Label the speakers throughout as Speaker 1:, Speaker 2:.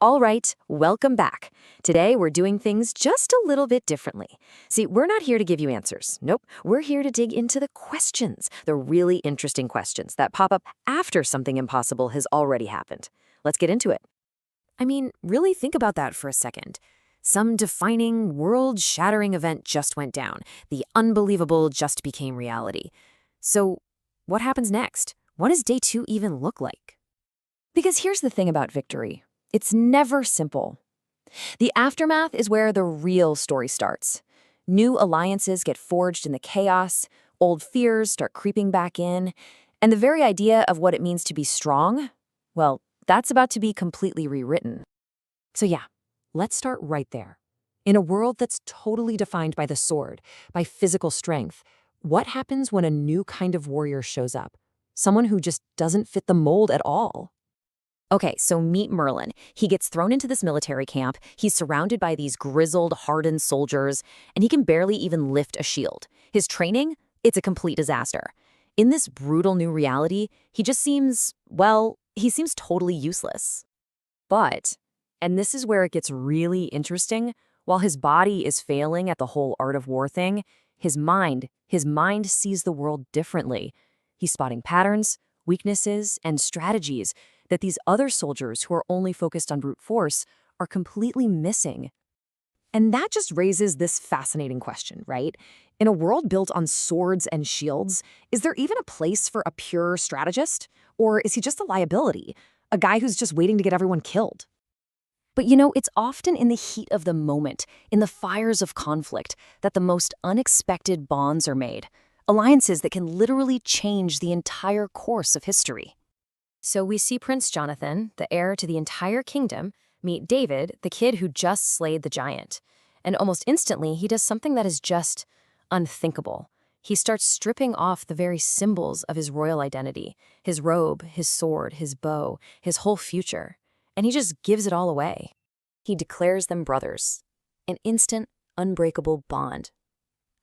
Speaker 1: All right, welcome back. Today we're doing things just a little bit differently. See, we're not here to give you answers. Nope, we're here to dig into the questions, the really interesting questions that pop up after something impossible has already happened. Let's get into it. I mean, really think about that for a second. Some defining, world-shattering event just went down. The unbelievable just became reality. So, what happens next? What does day 2 even look like? Because here's the thing about victory. It's never simple. The aftermath is where the real story starts. New alliances get forged in the chaos, old fears start creeping back in, and the very idea of what it means to be strong, well, that's about to be completely rewritten. So yeah, let's start right there. In a world that's totally defined by the sword, by physical strength, what happens when a new kind of warrior shows up? Someone who just doesn't fit the mold at all. Okay, so meet Merlin. He gets thrown into this military camp. He's surrounded by these grizzled, hardened soldiers, and he can barely even lift a shield. His training? It's a complete disaster. In this brutal new reality, he just seems, well, he seems totally useless. But, and this is where it gets really interesting, while his body is failing at the whole art of war thing, his mind sees the world differently. He's spotting patterns, weaknesses, and strategies that these other soldiers who are only focused on brute force are completely missing. And that just raises this fascinating question, right? In a world built on swords and shields, is there even a place for a pure strategist? Or is he just a liability, a guy who's just waiting to get everyone killed? But it's often in the heat of the moment, in the fires of conflict, that the most unexpected bonds are made, alliances that can literally change the entire course of history. So we see Prince Jonathan, the heir to the entire kingdom, meet David, the kid who just slayed the giant. And almost instantly, he does something that is just unthinkable. He starts stripping off the very symbols of his royal identity, his robe, his sword, his bow, his whole future. And he just gives it all away. He declares them brothers, an instant, unbreakable bond.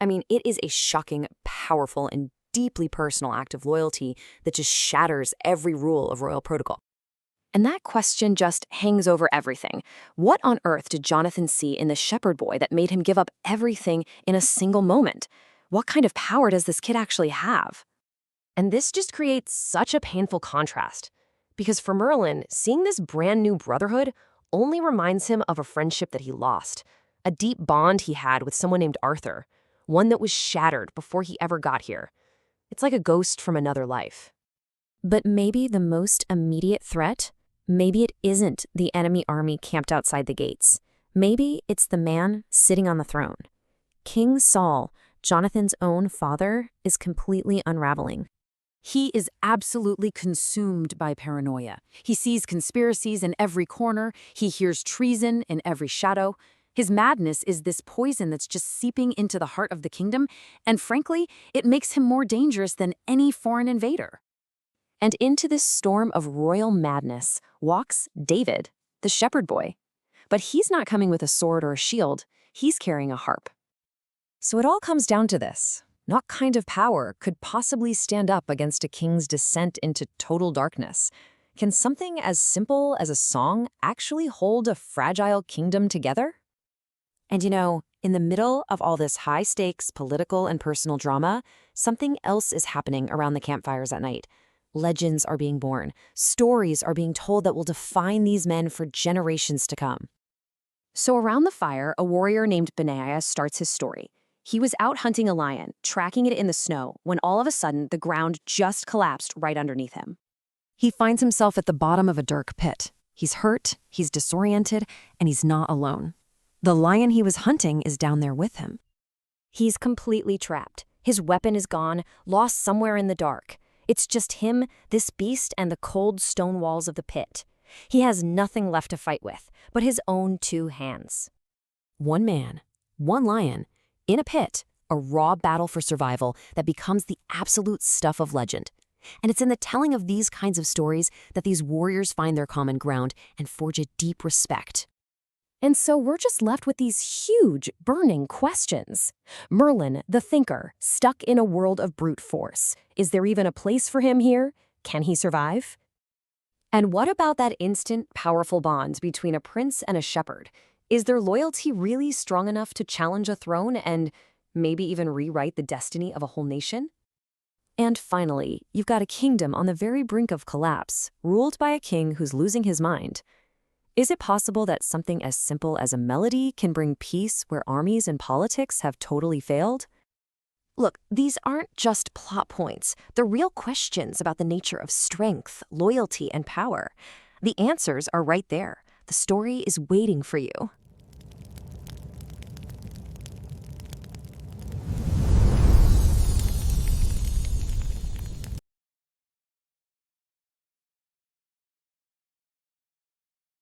Speaker 1: I mean, it is a shocking, powerful, and deeply personal act of loyalty that just shatters every rule of royal protocol. And that question just hangs over everything. What on earth did Jonathan see in the shepherd boy that made him give up everything in a single moment? What kind of power does this kid actually have? And this just creates such a painful contrast. Because for Merlin, seeing this brand new brotherhood only reminds him of a friendship that he lost, a deep bond he had with someone named Arthur, one that was shattered before he ever got here. It's like a ghost from another life. But maybe the most immediate threat? Maybe it isn't the enemy army camped outside the gates. Maybe it's the man sitting on the throne. King Saul, Jonathan's own father, is completely unraveling. He is absolutely consumed by paranoia. He sees conspiracies in every corner. He hears treason in every shadow. His madness is this poison that's just seeping into the heart of the kingdom, and frankly, it makes him more dangerous than any foreign invader. And into this storm of royal madness walks David, the shepherd boy. But he's not coming with a sword or a shield, he's carrying a harp. So it all comes down to this. What kind of power could possibly stand up against a king's descent into total darkness? Can something as simple as a song actually hold a fragile kingdom together? And in the middle of all this high-stakes political and personal drama, something else is happening around the campfires at night. Legends are being born. Stories are being told that will define these men for generations to come. So around the fire, a warrior named Renae starts his story. He was out hunting a lion, tracking it in the snow, when all of a sudden the ground just collapsed right underneath him. He finds himself at the bottom of a dark pit. He's hurt, he's disoriented, and he's not alone. The lion he was hunting is down there with him. He's completely trapped. His weapon is gone, lost somewhere in the dark. It's just him, this beast, and the cold stone walls of the pit. He has nothing left to fight with but his own 2 hands. One man, one lion, in a pit, a raw battle for survival that becomes the absolute stuff of legend. And it's in the telling of these kinds of stories that these warriors find their common ground and forge a deep respect. And so we're just left with these huge, burning questions. Merlin, the thinker, stuck in a world of brute force. Is there even a place for him here? Can he survive? And what about that instant, powerful bond between a prince and a shepherd? Is their loyalty really strong enough to challenge a throne and maybe even rewrite the destiny of a whole nation? And finally, you've got a kingdom on the very brink of collapse, ruled by a king who's losing his mind. Is it possible that something as simple as a melody can bring peace where armies and politics have totally failed? Look, these aren't just plot points. They're real questions about the nature of strength, loyalty, and power. The answers are right there. The story is waiting for you.